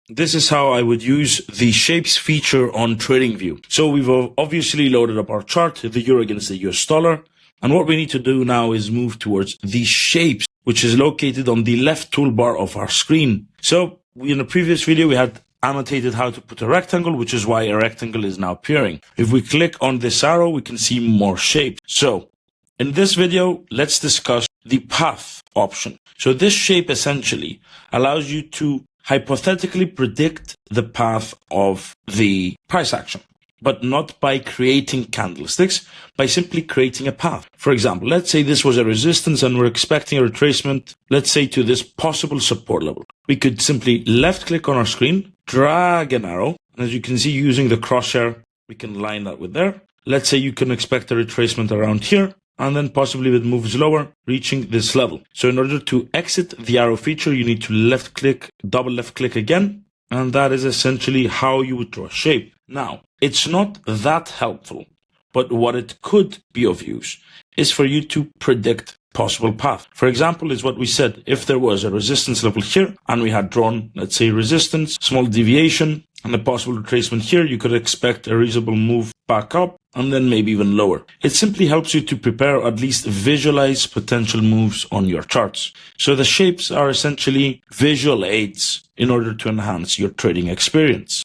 this is how I would use the shapes feature on TradingView. So we've obviously loaded up our chart, the euro against the US dollar. And what we need to do now is move towards the shapes, which is located on the left toolbar of our screen. So in the previous video, we had annotated how to put a rectangle, which is why a rectangle is now appearing. If we click on this arrow, we can see more shapes. So in this video, let's discuss the path option. So this shape essentially allows you to hypothetically predict the path of the price action, but not by creating candlesticks, by simply creating a path. For example, let's say this was a resistance and we're expecting a retracement, let's say to this possible support level. We could simply left click on our screen, drag an arrow, and as you can see using the crosshair, we can line that with there. Let's say you can expect a retracement around here, and then possibly it moves lower, reaching this level. So in order to exit the arrow feature, you need to left click, double left click again, and that is essentially how you would draw a shape. Now, it's not that helpful, but what it could be of use is for you to predict possible path. For example, is what we said, if there was a resistance level here and we had drawn, let's say resistance, small deviation, and a possible retracement here, you could expect a reasonable move back up and then maybe even lower. It simply helps you to prepare, or at least visualize potential moves on your charts. So the shapes are essentially visual aids in order to enhance your trading experience.